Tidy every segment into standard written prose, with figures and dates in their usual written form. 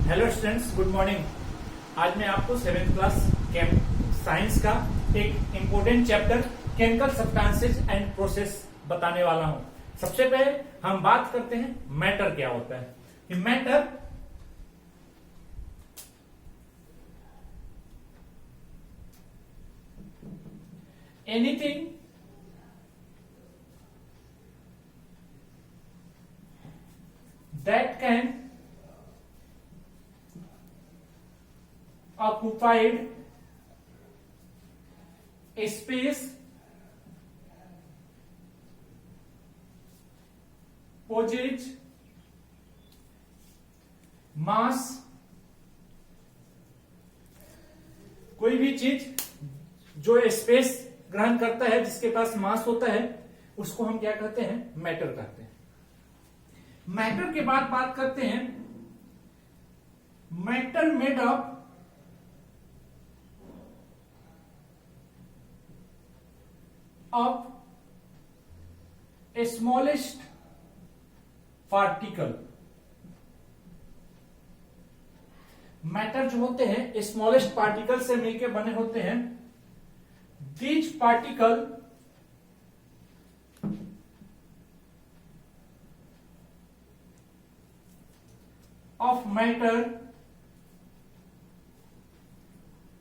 Hello students, good morning. आज मैं आपको 7th क्लास साइंस का एक important chapter chemical substances and process बताने वाला हूं। सबसे पहले हम बात करते हैं मैटर क्या होता है। Matter anything that can occupied a space, possess mass। कोई भी चीज जो स्पेस ग्रहण करता है, जिसके पास मास होता है, उसको हम क्या कहते हैं? मैटर कहते हैं। मैटर के बाद बात करते हैं matter made up of A smallest particle. Matter जो होते हैं स्मॉलेस्ट पार्टिकल से मिलकर बने होते हैं। These particle of matter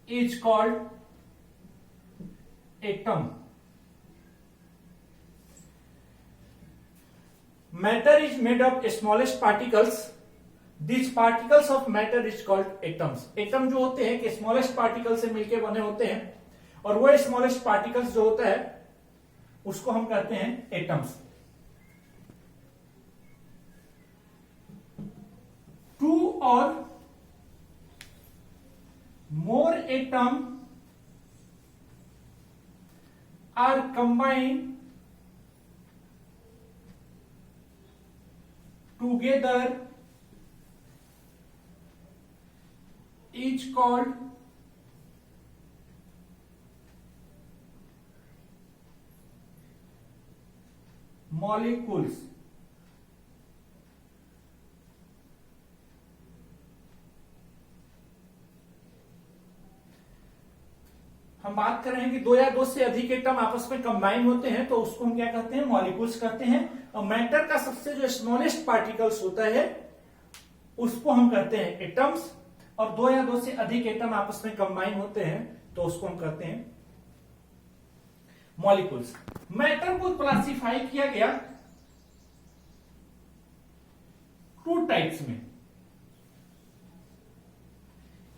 is called atom। Matter is made of smallest particles। These particles of matter is called atoms। Atom जो होते हैं कि स्मॉलेस्ट पार्टिकल से मिलकर बने होते हैं, और वो स्मॉलेस्ट पार्टिकल्स जो होता है उसको हम कहते हैं atoms. Two or more atoms are combined together is called molecules। हम बात कर रहे हैं कि दो या दो से अधिक एटम आपस में कंबाइन होते हैं तो उसको हम क्या कहते हैं? मॉलिक्यूल्स कहते हैं। और मैटर का सबसे जो स्मॉलेस्ट पार्टिकल्स होता है उसको हम कहते हैं एटम्स। और दो या दो से अधिक एटम आपस में कंबाइन होते हैं तो उसको हम कहते हैं मॉलिक्यूल्स। मैटर को क्लासिफाई किया गया टू टाइप्स में।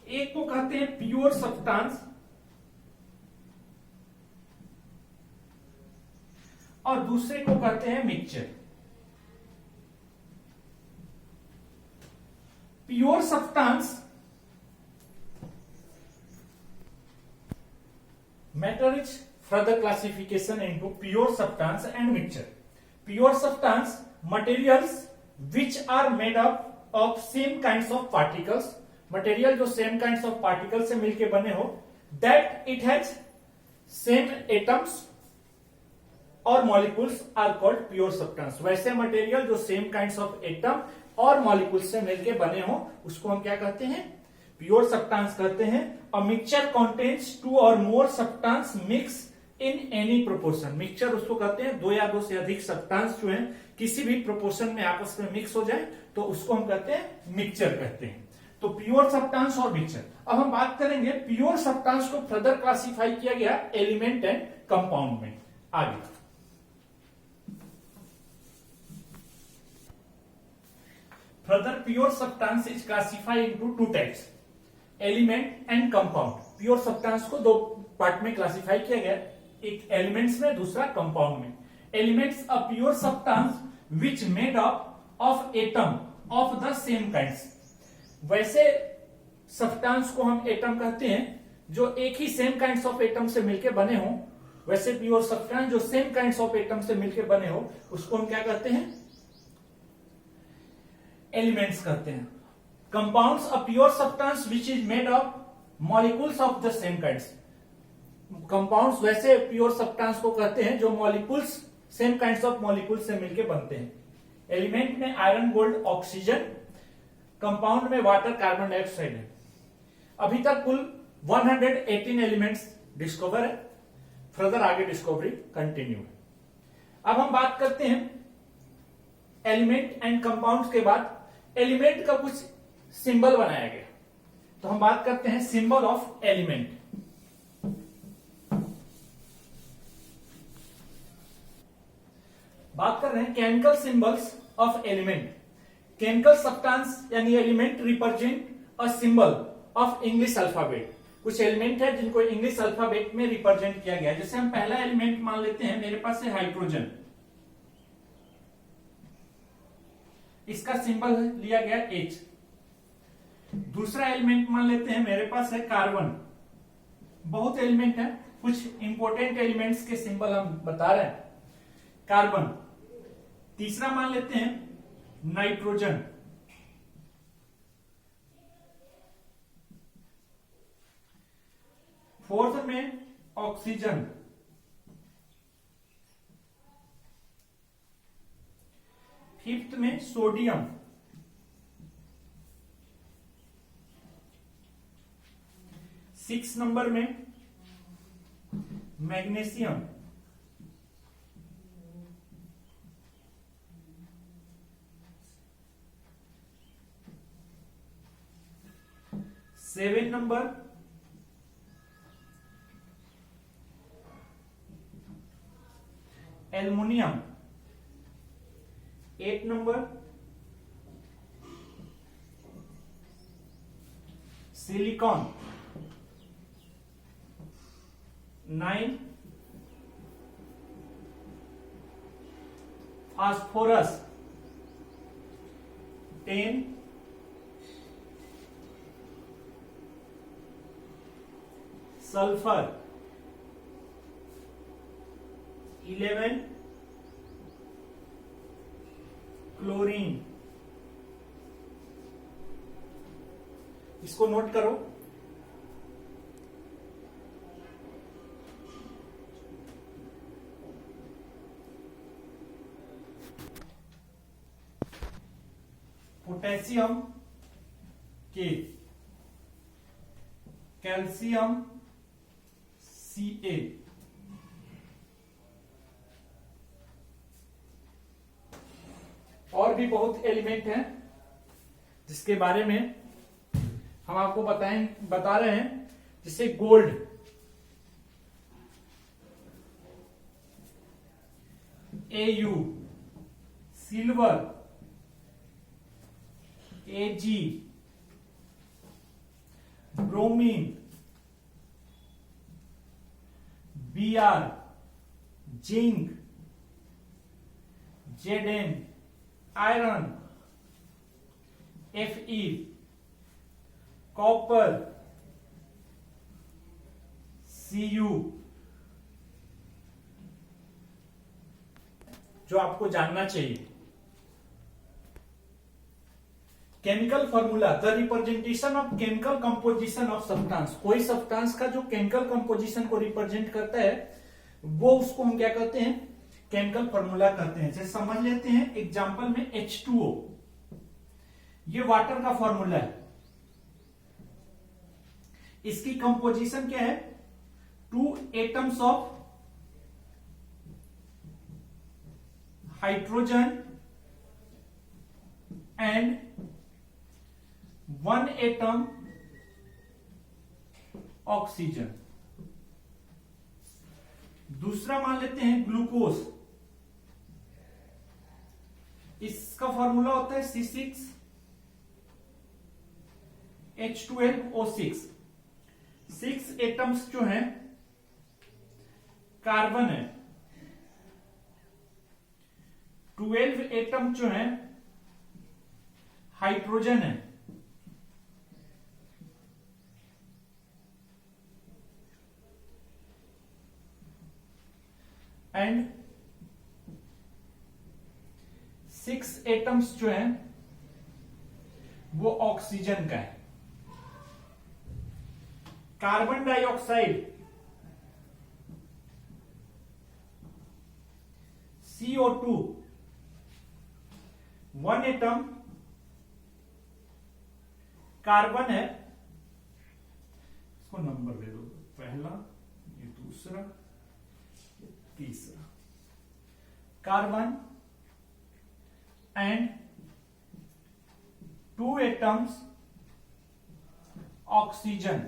एक को कहते हैं प्योर सब्सटेंस और दूसरे को कहते हैं mixture. Pure substance matter is further classification into pure substance and mixture. Pure substance materials which are made up of same kinds of particles. Material जो सेम काइंड्स ऑफ पार्टिकल से मिलकर बने हो, that it has same atoms और molecules are called pure substance. वैसे material जो same kinds of atom और molecules से मिलकर बने हो उसको हम क्या कहते हैं? प्योर सब्सटेंस कहते हैं। और मिक्सचर कंटेन्स टू और more substance mix in any proportion. Mixture उसको कहते हैं दो या दो से अधिक सब्सटेंस जो है किसी भी प्रोपोर्शन में आपस में मिक्स हो जाए तो उसको हम कहते हैं मिक्सचर कहते हैं। तो प्योर सब्सटेंस और मिक्सचर। अब हम बात करेंगे प्योर सब्सटेंस को फर्दर क्लासिफाई किया गया एलिमेंट एंड कंपाउंड में। आगे further pure substance is classified into two types, element and compound। Pure substance को दो पार्ट में क्लासिफाई किया गया, एक एलिमेंट्स में, दूसरा कंपाउंड में। Elements a pure substance which made up of atom of the same kinds. वैसे सब्सटेंस को हम एटम कहते हैं जो एक ही सेम काइंड्स ऑफ एटम से मिलकर बने हो। वैसे प्योर सब्सटेंस जो सेम काइंड्स ऑफ एटम से मिलकर बने हो उसको हम क्या कहते हैं? एलिमेंट्स कहते हैं। Compounds a pure substance which is made of molecules of the same kinds. Compounds वैसे प्योर सब्सटेंस को कहते हैं जो molecules same kinds of molecules से मिलकर बनते हैं। एलिमेंट में आयरन, गोल्ड, ऑक्सीजन कंपाउंड में वाटर, कार्बन डाइऑक्साइड है। अभी तक कुल 118 एलिमेंट्स डिस्कवर है, फर्दर आगे डिस्कवरी कंटिन्यू है। अब हम बात करते हैं एलिमेंट एंड कंपाउंड्स के बाद एलिमेंट का कुछ सिंबल बनाया गया, तो हम बात करते हैं सिंबल ऑफ एलिमेंट। बात कर रहे हैं chemical symbols of element. Chemical substance यानी element represent a symbol of English alphabet. कुछ एलिमेंट है जिनको इंग्लिश अल्फाबेट में रिप्रेजेंट किया गया है। जैसे हम पहला एलिमेंट मान लेते हैं, मेरे पास है हाइड्रोजन, इसका सिंबल लिया गया H। दूसरा एलिमेंट मान लेते हैं, मेरे पास है कार्बन। बहुत एलिमेंट है, कुछ इंपॉर्टेंट एलिमेंट्स के सिंबल हम बता रहे हैं। कार्बन। तीसरा मान लेते हैं नाइट्रोजन। फोर्थ में ऑक्सीजन। फिफ्थ में सोडियम। सिक्स नंबर में magnesium. Seven number aluminium. Eight number silicon. 9 phosphorus. 10 sulphur. 11 chlorine. इसको नोट करो। पोटेशियम के, कैल्शियम Ca। और भी बहुत एलिमेंट हैं जिसके बारे में हम आपको बता रहे हैं। जैसे gold, Au, silver Ag, bromine Br, zinc Zn, iron Fe, copper Cu। जो आपको जानना चाहिए, chemical formula, the representation of chemical composition of substance. कोई सब्सटेंस का जो केमिकल कंपोजिशन को रिप्रेजेंट करता है वो उसको हम क्या कहते हैं, केमिकल फॉर्मूला कहते हैं। जैसे समझ लेते हैं एग्जांपल में H2O, ये वाटर का फॉर्मूला है। इसकी कंपोजिशन क्या है, 2 atoms of hydrogen and 1 atom oxygen. दूसरा मान लेते हैं ग्लूकोज, इसका फॉर्मूला होता है C6H12O6। 6 एटम्स जो हैं कार्बन है, 12 एटम जो हैं हाइड्रोजन है, एंड 6 एटम्स जो हैं वो ऑक्सीजन का है। Carbon dioxide CO2 1 atom carbon है, इसको नंबर दे दो, पहला, ये दूसरा, ये तीसरा, कार्बन एंड 2 एटम्स ऑक्सीजन।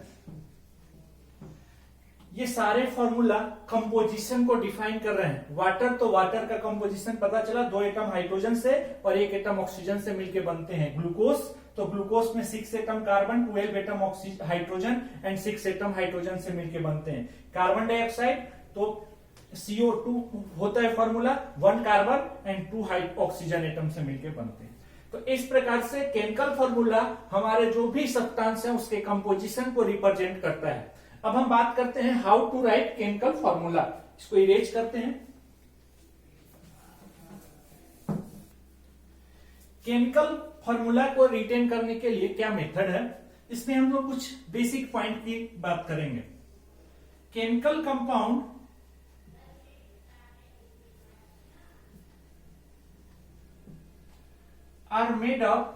ये सारे फॉर्मूला कंपोजिशन को डिफाइन कर रहे हैं। वाटर, तो वाटर का कंपोजिशन पता चला, 2 एटम हाइड्रोजन से और 1 एटम ऑक्सीजन से मिलकर बनते हैं। ग्लूकोज, तो ग्लूकोज में 6 atom carbon, 12 atom hydrogen and 6 atom hydrogen से मिलकर बनते हैं। कार्बन डाइऑक्साइड, तो CO2 होता है formula, 1 carbon and 2 oxygen atom से मिलकर बनते हैं। तो इस प्रकार से केमिकल फॉर्मूला हमारे जो भी सब्सटेंस है उसके कंपोजिशन को रिप्रेजेंट करता है। अब हम बात करते हैं how to write chemical formula. इसको इरेज करते हैं। केमिकल फॉर्मूला को रिटेन करने के लिए क्या मेथड है, इसमें हम लोग कुछ बेसिक पॉइंट की बात करेंगे। Chemical compound are made of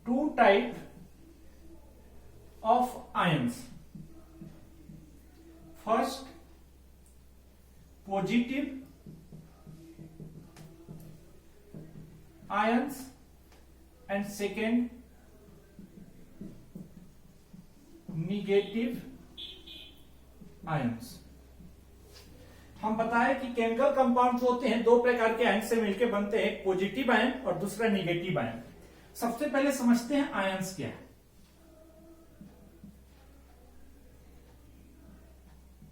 2 type of ions. First, positive ions and second, negative ions. हम बताएं कि केमिकल कंपाउंड जो होते हैं 2 प्रकार के आयन से मिलकर बनते हैं, पॉजिटिव आयन और दूसरा निगेटिव आयन। सबसे पहले समझते हैं आयंस क्या है।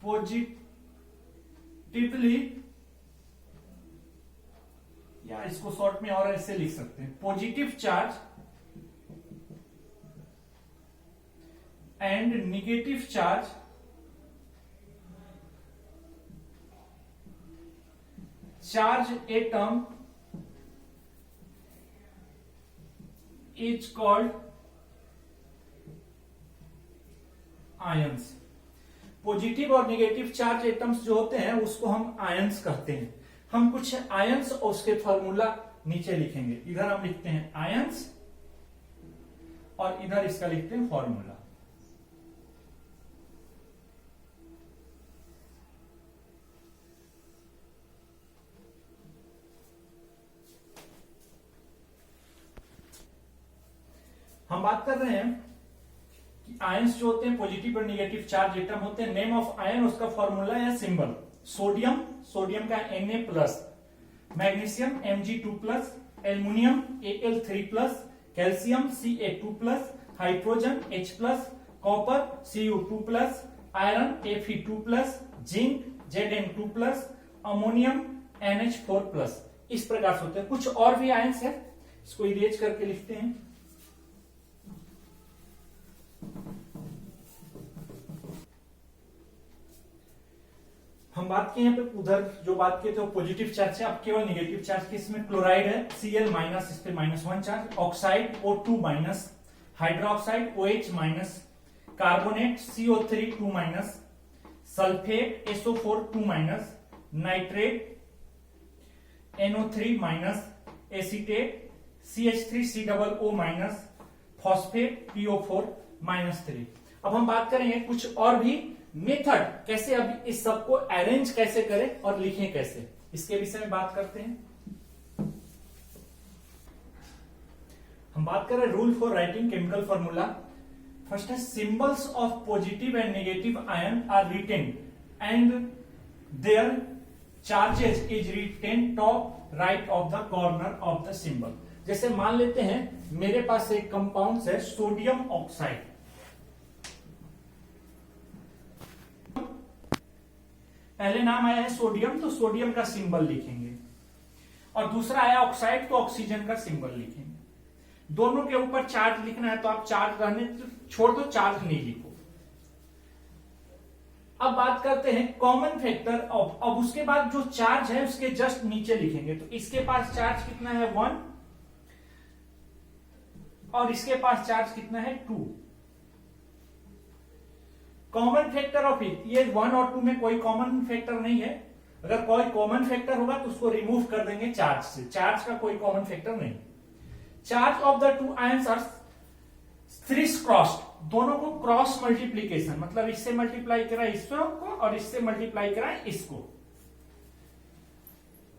पॉजिटिवली, या इसको शॉर्ट में और ऐसे लिख सकते हैं, positive charge and negative charge charge atom is called ions। Positive और नेगेटिव चार्ज एटम्स जो होते हैं उसको हम आयंस कहते हैं। हम कुछ आयंस और उसके फॉर्मूला नीचे लिखेंगे। इधर हम लिखते हैं आयंस और इधर इसका लिखते हैं फॉर्मूला। हम बात कर रहे हैं कि आयंस जो होते हैं पॉजिटिव और नेगेटिव चार्ज एटम होते हैं। नेम ऑफ आयन, उसका फॉर्मूला या सिंबल। सोडियम, सोडियम का Na+, magnesium Mg2+, aluminium Al3+, calcium Ca2+, hydrogen H+, copper Cu2+, iron Fe2+, zinc Zn2+, ammonium NH4+। इस प्रकार से होते हैं। कुछ और भी आयंस है, इसको इरेज करके लिखते हैं। हम बात किए यहाँ पे, उधर जो बात किए थे वो पॉजिटिव चार्ज है। अब केवल नेगेटिव चार्ज के, इसमें क्लोराइड है Cl- इस पे -1 charge, oxide O2-, hydroxide OH-, carbonate CO3 2-, sulphate SO4 2-, nitrate NO3-, acetate CH3COO-, phosphate PO4-3। अब हम बात करेंगे कुछ और भी मेथड, कैसे अब इस सबको अरेंज कैसे करें और लिखें कैसे, इसके विषय में बात करते हैं। हम बात करें rule for writing chemical formula. First है symbols of positive and negative ion are written and their charges is written top right of the corner of the symbol. जैसे मान लेते हैं मेरे पास एक कंपाउंड है सोडियम ऑक्साइड, पहले नाम आया है सोडियम तो सोडियम का सिंबल लिखेंगे, और दूसरा आया ऑक्साइड तो ऑक्सीजन का सिंबल लिखेंगे। दोनों के ऊपर चार्ज लिखना है तो आप चार्ज रहने छोड़ दो, चार्ज नहीं लिखो। अब बात करते हैं कॉमन फैक्टर ऑफ। अब उसके बाद जो चार्ज है उसके जस्ट नीचे लिखेंगे। तो इसके पास चार्ज कितना है 1 और इसके पास चार्ज कितना है 2। कॉमन फैक्टर ऑफ इट, ये 1 और 2 में कोई कॉमन फैक्टर नहीं है, अगर कोई कॉमन फैक्टर होगा तो उसको रिमूव कर देंगे चार्ज से, चार्ज का कोई कॉमन फैक्टर नहीं। Charge of the two ions are criss crossed, दोनों को क्रॉस मल्टीप्लीकेशन, मतलब इससे मल्टीप्लाई करा इसको और इससे मल्टीप्लाई करा इसको।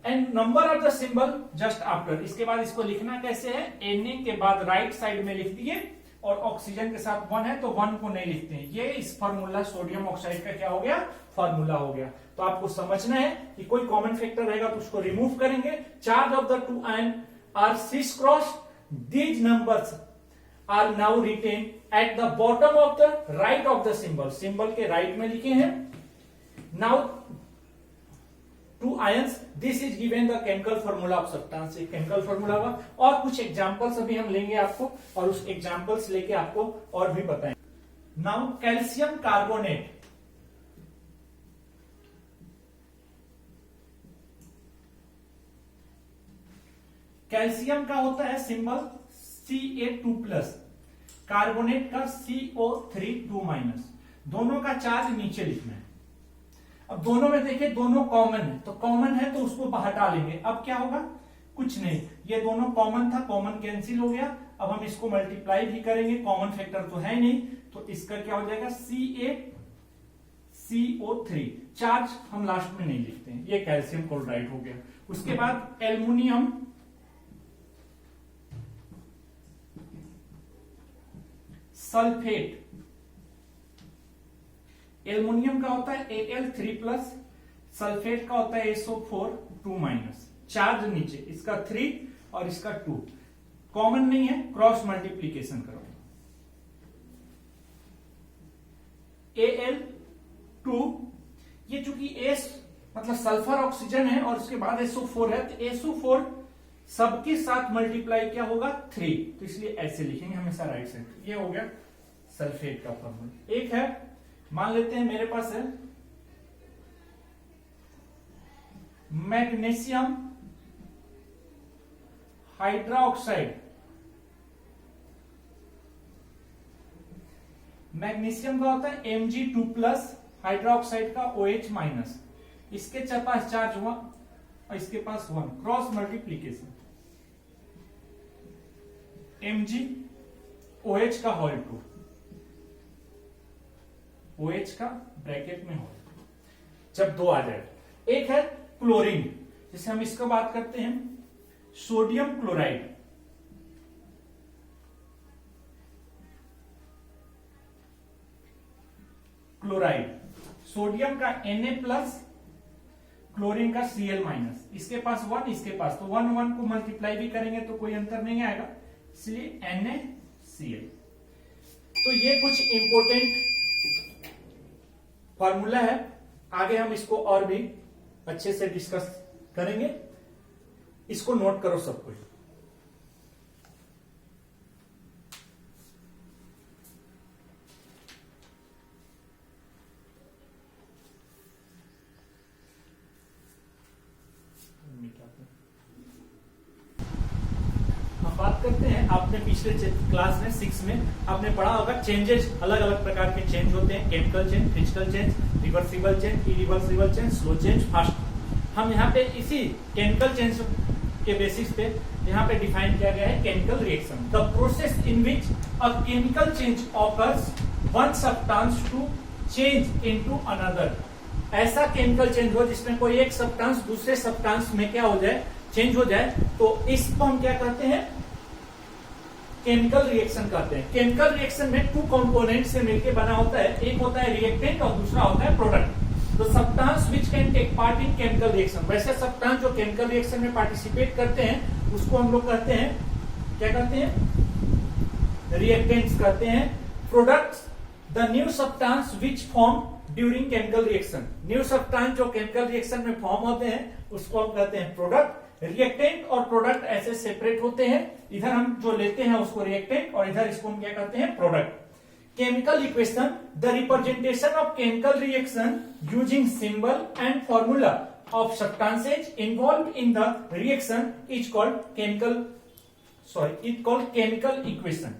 And number of the symbol just after, इसके बाद इसको लिखना कैसे है, Na के बाद राइट साइड में लिख दिए और ऑक्सीजन के साथ 1 है तो 1 को नहीं लिखते हैं। ये इस फार्मूला सोडियम ऑक्साइड का क्या हो गया, फार्मूला हो गया। तो आपको समझना है कि कोई कॉमन फैक्टर रहेगा तो उसको रिमूव करेंगे। Charge of the two ion are सिस cross, these numbers are now written at the bottom of the right of the symbol, symbol के राइट में लिखे हैं। Now two ions, this is given the chemical formula of substance, chemical formula हुआ। और कुछ examples अभी हम लेंगे आपको और उस एग्जांपल्स लेके आपको और भी बताएंगे। नाउ कैल्शियम कार्बोनेट, कैल्शियम का होता है सिंबल Ca2+, कार्बोनेट का CO3 2-, दोनों का चार्ज नीचे लिखना है। अब दोनों में देखिए दोनों कॉमन है, तो कॉमन है तो उसको हटा लेंगे। अब क्या होगा, कुछ नहीं, ये दोनों कॉमन था, कॉमन कैंसिल हो गया। अब हम इसको मल्टीप्लाई भी करेंगे, कॉमन फैक्टर तो है नहीं, तो इसका क्या हो जाएगा CaCO3, चार्ज हम लास्ट में नहीं लिखते हैं, ये कैल्शियम क्लोराइड हो गया। उसके बाद एल्युमिनियम सल्फेट, एल्युमिनियम का होता है Al3+, सल्फेट का होता है SO4 2-, चार्ज नीचे, इसका 3 और इसका 2, कॉमन नहीं है, क्रॉस मल्टीप्लीकेशन करो। Al2, ये चूंकि S मतलब सल्फर ऑक्सीजन है और उसके बाद SO4 है, तो SO4 सबके साथ मल्टीप्लाई क्या होगा 3, तो इसलिए ऐसे लिखेंगे हमेशा राइट साइड। ये हो गया सल्फेट का फॉर्मूला। एक है, मान लेते हैं मेरे पास है मैग्नीशियम हाइड्रोक्साइड, मैग्नीशियम का होता है Mg2+, हाइड्रोक्साइड का OH-, इसके पास चार्ज 1 और इसके पास 1, क्रॉस मल्टीप्लीकेशन, MgOH का होल 2, OH का ब्रैकेट में हो, जब 2 आ जाए। एक है क्लोरीन, जिसे हम इसका बात करते हैं सोडियम क्लोराइड, सोडियम का Na+, क्लोरीन का Cl-, इसके पास 1, इसके पास, तो 1 को मल्टीप्लाई भी करेंगे तो कोई अंतर नहीं आएगा, इसलिए NaCl। तो ये कुछ इंपॉर्टेंट फॉर्मूला है, आगे हम इसको और भी अच्छे से डिस्कस करेंगे, इसको नोट करो सब कुछ। हम बात करते हैं, आपने पिछले क्लास में 6 में आपने पढ़ा होगा चेंजेस, अलग अलग प्रकार के चेंज होते हैं, chemical change, physical change, reversible change, irreversible change, slow change, fast. हम यहाँ पे इसी केमिकल चेंज के बेसिस पे यहाँ पे डिफाइन किया गया है chemical reaction, the process in which a chemical change occurs one substance to change into another. ऐसा केमिकल चेंज हो जिसमें कोई एक सब्सटेंस दूसरे सब्सटेंस में क्या हो जाए, चेंज हो जाए, तो इसको हम क्या कहते हैं, केमिकल रिएक्शन कहते हैं। केमिकल रिएक्शन में 2 कंपोनेंट से मिलकर बना होता है, एक होता है रिएक्टेंट और दूसरा होता है प्रोडक्ट। तो substance which can take part in chemical reaction, वैसे सब्सटेंस जो केमिकल रिएक्शन में पार्टिसिपेट करते हैं उसको हम लोग कहते हैं, क्या कहते हैं, रिएक्टेंट्स कहते हैं। Products, the new substance which form during chemical reaction, new substance जो केमिकल रिएक्शन में फॉर्म होते हैं उसको हम कहते हैं प्रोडक्ट। रिएक्टेंट और प्रोडक्ट ऐसे सेपरेट होते हैं, इधर हम जो लेते हैं उसको रिएक्टेंट और इधर इसको हम क्या कहते हैं, product. Chemical equation, the representation of chemical reaction using symbol and formula of substances involved in the reaction is called chemical equation.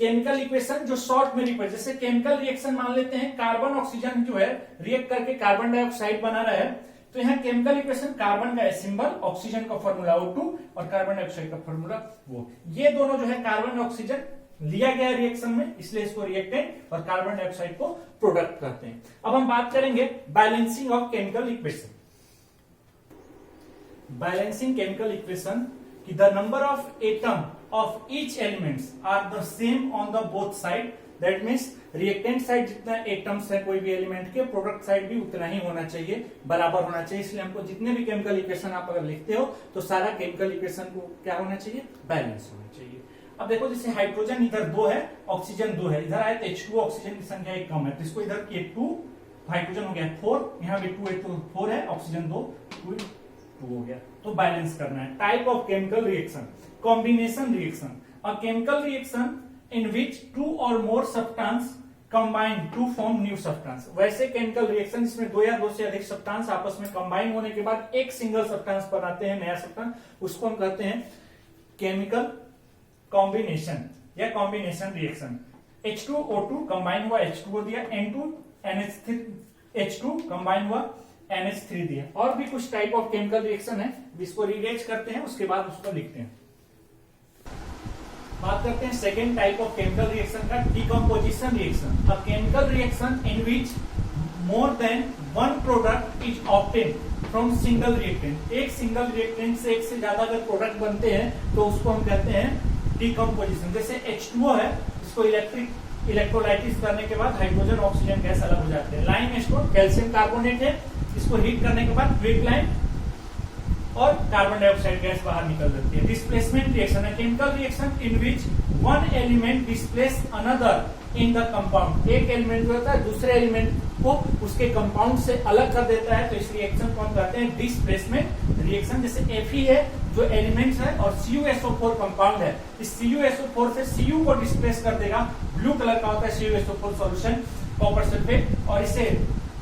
Chemical equation जो शॉर्ट में रिप्रेजेंट, जैसे केमिकल रिएक्शन मान लेते हैं, कार्बन ऑक्सीजन जो है रिएक्ट करके carbon dioxide बना रहा है, तो यहाँ केमिकल इक्वेशन कार्बन का सिंबल, ऑक्सीजन का फॉर्मूला O2 और कार्बन डाइऑक्साइड का फॉर्मूला वो, ये दोनों जो है कार्बन ऑक्सीजन लिया गया रिएक्शन में, इसलिए इसको रिएक्टेंट और कार्बन डाइऑक्साइड को प्रोडक्ट कहते हैं। अब हम बात करेंगे balancing of chemical equation. Balancing chemical equation कि the number of atom of each elements are the same on the both side, that means reactant side जितना एटम्स है कोई भी एलिमेंट के, प्रोडक्ट साइड भी उतना ही होना चाहिए, बराबर होना चाहिए। इसलिए हमको जितने भी केमिकल इक्वेशन आप अगर लिखते हो तो सारा केमिकल इक्वेशन को क्या होना चाहिए, बैलेंस होना चाहिए। अब देखो जैसे हाइड्रोजन इधर 2 है, ऑक्सीजन 2 है, इधर आए तो H2 ऑक्सीजन की संख्या एक कम है, तो इसको इधर किए 2, हाइड्रोजन हो गया 4, यहाँ भी 2 है तो 4 है, ऑक्सीजन 2 हो गया, तो बैलेंस करना है। Type of chemical reaction, combination reaction, a chemical reaction in which 2 और more substance combine to form new substance. वैसे केमिकल रिएक्शन जिसमें 2 या 2 से अधिक सब्सटेंस आपस में कंबाइन होने के बाद एक सिंगल सब्सटेंस बनाते हैं, नया सब्सटेंस, उसको हम कहते हैं केमिकल कॉम्बिनेशन या कॉम्बिनेशन रिएक्शन। H2O2 कंबाइन हुआ, H2O दिया, N2NH3H2 कंबाइन हुआ, NH3 दिया। और भी कुछ टाइप ऑफ केमिकल रिएक्शन है, जिसको रीअरेंज करते हैं, उसके बाद उसको लिखते हैं। बात करते हैं second type of chemical reaction का, decomposition reaction. A chemical reaction in which more than one product is obtain from single reactant. एक सिंगल रिएक्टेंट से एक से ज्यादा अगर प्रोडक्ट बनते हैं तो उसको हम कहते हैं डिकम्पोजिशन। जैसे H2O है, इसको इलेक्ट्रोलाइटिस करने के बाद हाइड्रोजन ऑक्सीजन गैस अलग हो जाते हैं। लाइम कैल्शियम कार्बोनेट है, इसको हीट करने के बाद क्विकलाइन और कार्बन डाइऑक्साइड गैस बाहर निकल जाती है। डिस्प्लेसमेंट रिएक्शन है chemical reaction in which one element displace another in the compound. एक एलिमेंट जो होता है दूसरे एलिमेंट को उसके कंपाउंड से अलग कर देता है, तो इस रिएक्शन को हम कहते हैं डिस्प्लेसमेंट रिएक्शन। जैसे Fe है जो एलिमेंट्स है और CuSO4 कंपाउंड है, इस CuSO4 से Cu को डिस्प्लेस कर देगा। ब्लू कलर का होता है CuSO4 सॉल्यूशन, कॉपर सल्फेट, और इसे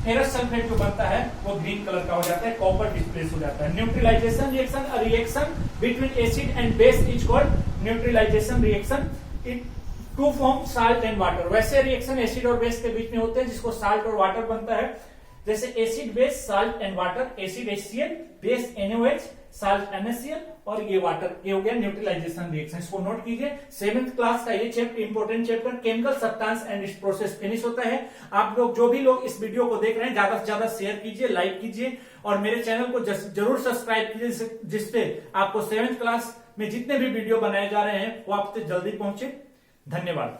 फेरस सल्फेट जो बनता है वो ग्रीन कलर का हो जाता है, कॉपर डिस्प्लेस हो जाता है। Neutralisation reaction, a reaction between acid and base is called neutralisation reaction. It to form salt and water. वैसे रिएक्शन एसिड और बेस के बीच में होते हैं जिसको साल्ट और वाटर बनता है, जैसे acid base salt and water, acid HCl, base NaOH, salt NaCl, और ये वाटर, ये हो गया न्यूट्रलाइजेशन रिएक्शन। इसको नोट कीजिए। 7th क्लास का ये chapter, important chapter chemical substance and it's process finish होता है। आप लोग जो भी लोग इस वीडियो को देख रहे हैं ज्यादा से ज्यादा शेयर कीजिए, लाइक कीजिए और मेरे चैनल को जरूर सब्सक्राइब कीजिए, जिससे आपको 7th क्लास में जितने भी वीडियो बनाए जा रहे हैं वो आपसे जल्दी पहुंचे। धन्यवाद।